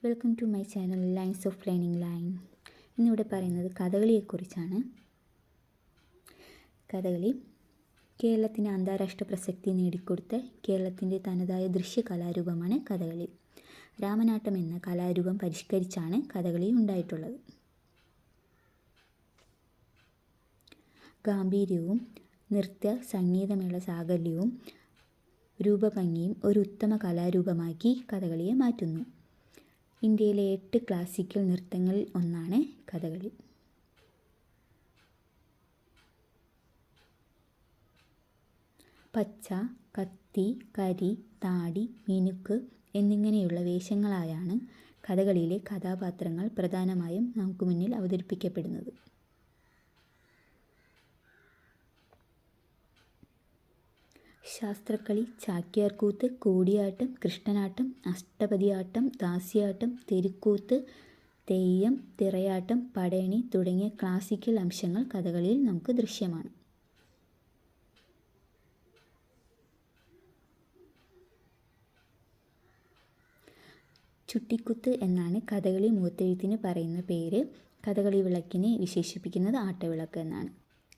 Welcome to my channel lines of learning line. ഇന്നിവിടെ പറയുന്നത് കഥകളിയെക്കുറിച്ചാണ്. കഥകളി കേരളത്തിന് അന്താരാഷ്ട്ര പ്രസക്തി നേടിക്കൊടുത്ത കേരളത്തിൻ്റെ തനതായ ദൃശ്യകലാരൂപമാണ് കഥകളി. രാമനാട്ടം എന്ന കലാരൂപം പരിഷ്കരിച്ചാണ് കഥകളി ഉണ്ടായിട്ടുള്ളത്. ഗാംഭീര്യവും നൃത്യ സംഗീതമേള സാകല്യവും രൂപഭംഗിയും ഒരു ഉത്തമ കലാരൂപമാക്കി കഥകളിയെ മാറ്റുന്നു. ഇന്ത്യയിലെ 8 ക്ലാസിക്കൽ നൃത്തങ്ങളിൽ ഒന്നാണ് കഥകളി. പച്ച, കത്തി, കരി, താടി, മിനുക്ക് എന്നിങ്ങനെയുള്ള വേഷങ്ങളായാണ് കഥകളിയിലെ കഥാപാത്രങ്ങൾ പ്രധാനമായും നമുക്ക് മുന്നിൽ അവതരിപ്പിക്കപ്പെടുന്നത്. ശാസ്ത്രക്കളി, ചാക്യാർകൂത്ത്, കൂടിയാട്ടം, കൃഷ്ണനാട്ടം, അഷ്ടപദിയാട്ടം, ദാസ്യാട്ടം, തെരുക്കൂത്ത്, തെയ്യം, തിറയാട്ടം, പടയണി തുടങ്ങിയ ക്ലാസിക്കൽ അംശങ്ങൾ കഥകളിയിൽ നമുക്ക് ദൃശ്യമാണ്. ചുട്ടിക്കുത്ത് എന്നാണ് കഥകളി മുഖത്തെഴുത്തിന് പറയുന്ന പേര്. കഥകളി വിളക്കിനെ വിശേഷിപ്പിക്കുന്നത് ആട്ടവിളക്ക് എന്നാണ്.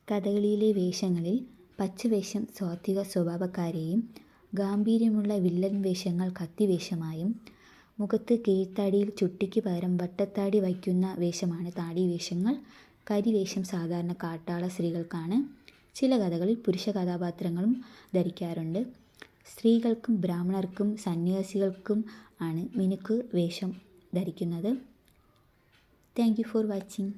കഥകളിയിലെ വേഷങ്ങളിൽ പച്ചവേഷം സാത്വിക സ്വഭാവക്കാരെയും ഗാംഭീര്യമുള്ള വില്ലൻ വേഷങ്ങൾ കത്തിവേഷമായും മുഖത്ത് കീഴ്ത്താടിയിൽ ചുട്ടിക്ക് പകരം വട്ടത്താടി വയ്ക്കുന്ന വേഷമാണ് താടി വേഷങ്ങൾ. കരിവേഷം സാധാരണ കാട്ടാള സ്ത്രീകൾക്കാണ്. ചില കഥകളിൽ പുരുഷ കഥാപാത്രങ്ങളും ധരിക്കാറുണ്ട്. സ്ത്രീകൾക്കും ബ്രാഹ്മണർക്കും സന്യാസികൾക്കും ആണ് മിനുക്ക് വേഷം ധരിക്കുന്നത്. Thank you for watching.